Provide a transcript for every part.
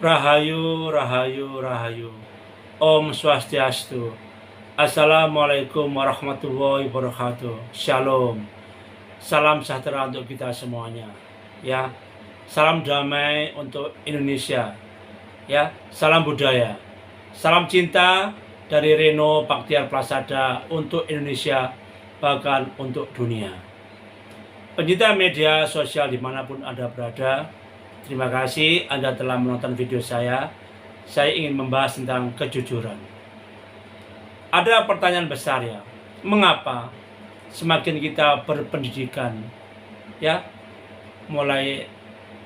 Rahayu, rahayu, rahayu. Om Swastiastu. Assalamualaikum warahmatullahi wabarakatuh. Shalom. Salam sejahtera untuk kita semuanya. Ya. Salam damai untuk Indonesia. Ya. Salam budaya. Salam cinta dari Reno Baktiar Plasada untuk Indonesia, bahkan untuk dunia. Pencinta media sosial dimanapun Anda berada, terima kasih Anda telah menonton video saya. Saya ingin membahas tentang kejujuran. Ada pertanyaan besar ya, mengapa semakin kita berpendidikan, ya, mulai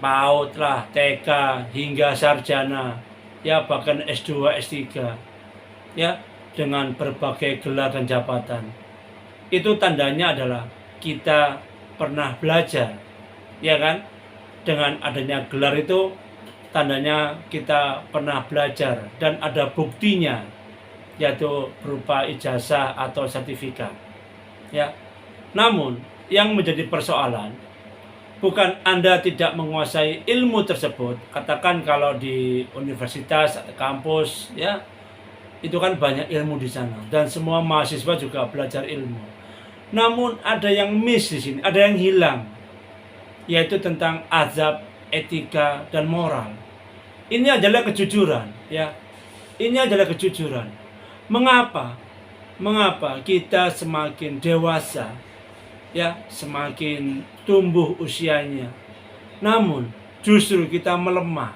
PAUD lah, TK hingga sarjana, ya bahkan S2, S3, ya, dengan berbagai gelar dan jabatan, itu tandanya adalah kita pernah belajar, ya kan? Dengan adanya gelar itu tandanya kita pernah belajar dan ada buktinya, yaitu berupa ijazah atau sertifikat, ya. Namun yang menjadi persoalan bukan Anda tidak menguasai ilmu tersebut. Katakan kalau di universitas atau kampus, ya, itu kan banyak ilmu di sana dan semua mahasiswa juga belajar ilmu. Namun ada yang miss di sini, ada yang hilang, yaitu tentang azab, etika, dan moral. Ini adalah kejujuran, ya. Ini adalah kejujuran. Mengapa? Mengapa kita semakin dewasa, ya, semakin tumbuh usianya, namun justru kita melemah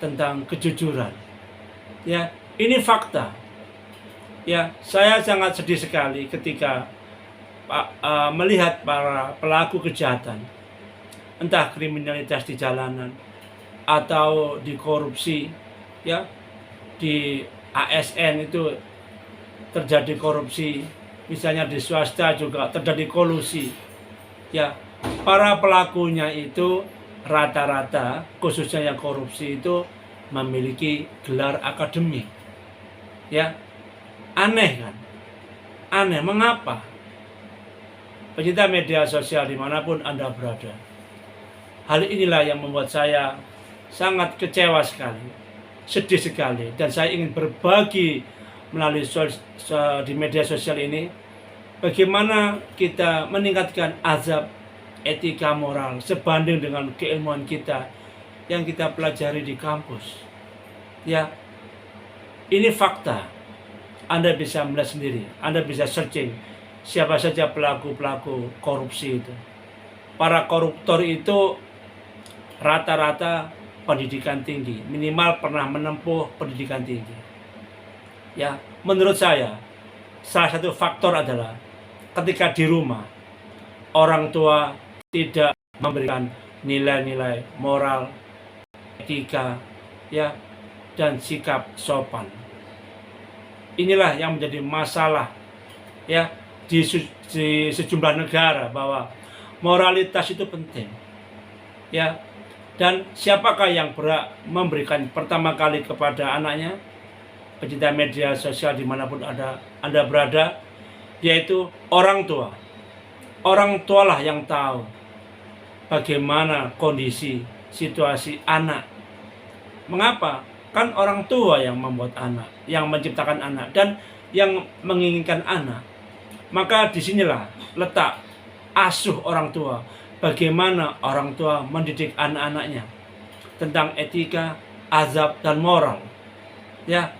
tentang kejujuran. Ya, ini fakta. Ya, saya sangat sedih sekali ketika melihat para pelaku kejahatan, entah kriminalitas di jalanan atau di korupsi, ya, di ASN itu terjadi korupsi, misalnya di swasta juga terjadi kolusi, ya. Para pelakunya itu rata-rata, khususnya yang korupsi itu memiliki gelar akademik, ya. Aneh kan? Aneh, mengapa? Pencinta media sosial dimanapun Anda berada, hal inilah yang membuat saya sangat kecewa sekali, sedih sekali, dan saya ingin berbagi melalui di media sosial ini bagaimana kita meningkatkan azab, etika, moral sebanding dengan keilmuan kita yang kita pelajari di kampus. Ya, ini fakta. Anda bisa melihat sendiri, Anda bisa searching siapa saja pelaku-pelaku korupsi itu. Para koruptor itu rata-rata pendidikan tinggi, minimal pernah menempuh pendidikan tinggi. Ya, menurut saya salah satu faktor adalah ketika di rumah orang tua tidak memberikan nilai-nilai moral, etika, ya, dan sikap sopan. Inilah yang menjadi masalah, ya, di sejumlah negara, bahwa moralitas itu penting, ya. Dan siapakah yang berhak memberikan pertama kali kepada anaknya? Pencinta media sosial dimanapun Anda berada, yaitu orang tua. Orang tualah yang tahu bagaimana kondisi situasi anak. Mengapa? Kan orang tua yang membuat anak, yang menciptakan anak, dan yang menginginkan anak. Maka disinilah letak asuh orang tua. Bagaimana orang tua mendidik anak-anaknya tentang etika, azab, dan moral. Ya,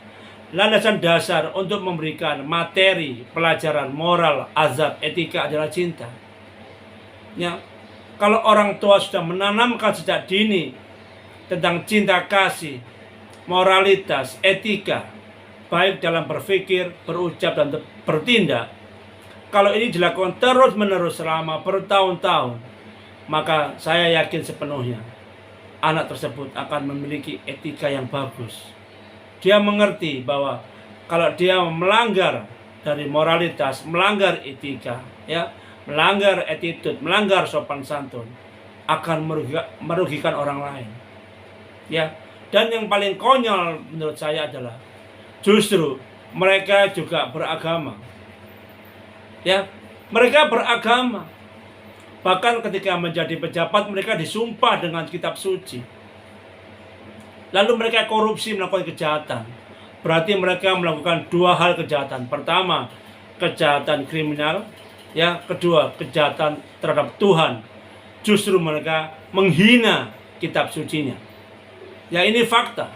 landasan dasar untuk memberikan materi pelajaran moral, azab, etika adalah cinta. Ya, kalau orang tua sudah menanamkan sejak dini tentang cinta kasih, moralitas, etika, baik dalam berpikir, berucap, dan bertindak, kalau ini dilakukan terus-menerus selama bertahun-tahun, maka saya yakin sepenuhnya anak tersebut akan memiliki etika yang bagus. Dia mengerti bahwa kalau dia melanggar dari moralitas, melanggar etika, ya, melanggar attitude, melanggar sopan santun, akan merugikan orang lain. Ya, dan yang paling konyol menurut saya adalah justru mereka juga beragama. Ya, mereka beragama. Bahkan ketika menjadi pejabat mereka disumpah dengan kitab suci. lalu mereka korupsi, melakukan kejahatan, berarti mereka melakukan dua hal kejahatan. Pertama, kejahatan kriminal, ya. Kedua, kejahatan terhadap Tuhan. Justru mereka menghina kitab sucinya. Ya, ini fakta.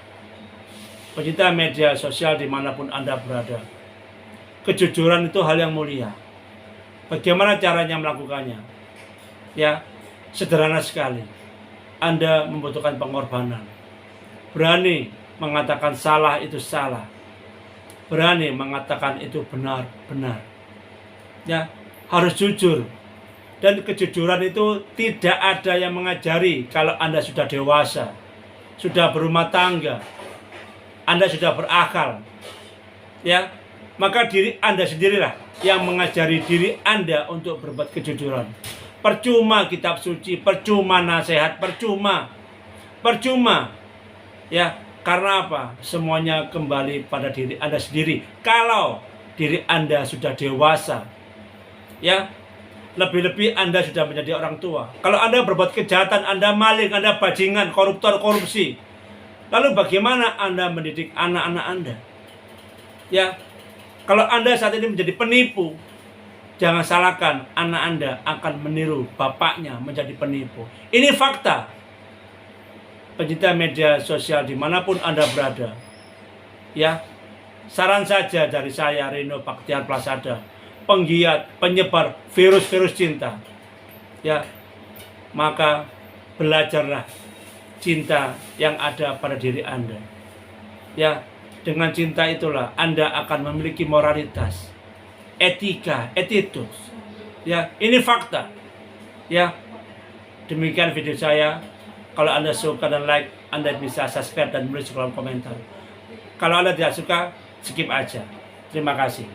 Pecinta media sosial dimanapun Anda berada, kejujuran itu hal yang mulia. Bagaimana caranya melakukannya? Ya, sederhana sekali. Anda membutuhkan pengorbanan. Berani mengatakan salah itu salah. Berani mengatakan itu benar. Ya, harus jujur. Dan kejujuran itu tidak ada yang mengajari kalau Anda sudah dewasa, sudah berumah tangga, Anda sudah berakal. Ya, maka diri Anda sendirilah yang mengajari diri Anda untuk berbuat kejujuran. Percuma kitab suci, percuma nasihat, percuma. Ya, karena apa? Semuanya kembali pada diri Anda sendiri. Kalau diri Anda sudah dewasa, ya, lebih-lebih Anda sudah menjadi orang tua. Kalau Anda berbuat kejahatan, Anda maling, Anda bajingan, koruptor, korupsi, lalu bagaimana Anda mendidik anak-anak Anda? Ya, kalau Anda saat ini menjadi penipu, jangan salahkan anak Anda akan meniru bapaknya menjadi penipu. Ini fakta. Pencinta media sosial dimanapun Anda berada, ya, saran saja dari saya, Rino Baktiar Plasada, penggiat, penyebar virus-virus cinta, ya, maka belajarlah cinta yang ada pada diri Anda. Ya, dengan cinta itulah Anda akan memiliki moralitas, etika, etitus. Ya, ini fakta. Ya, demikian video saya. Kalau Anda suka dan like, Anda bisa subscribe dan menulis kolom komentar. Kalau Anda tidak suka, skip aja. Terima kasih.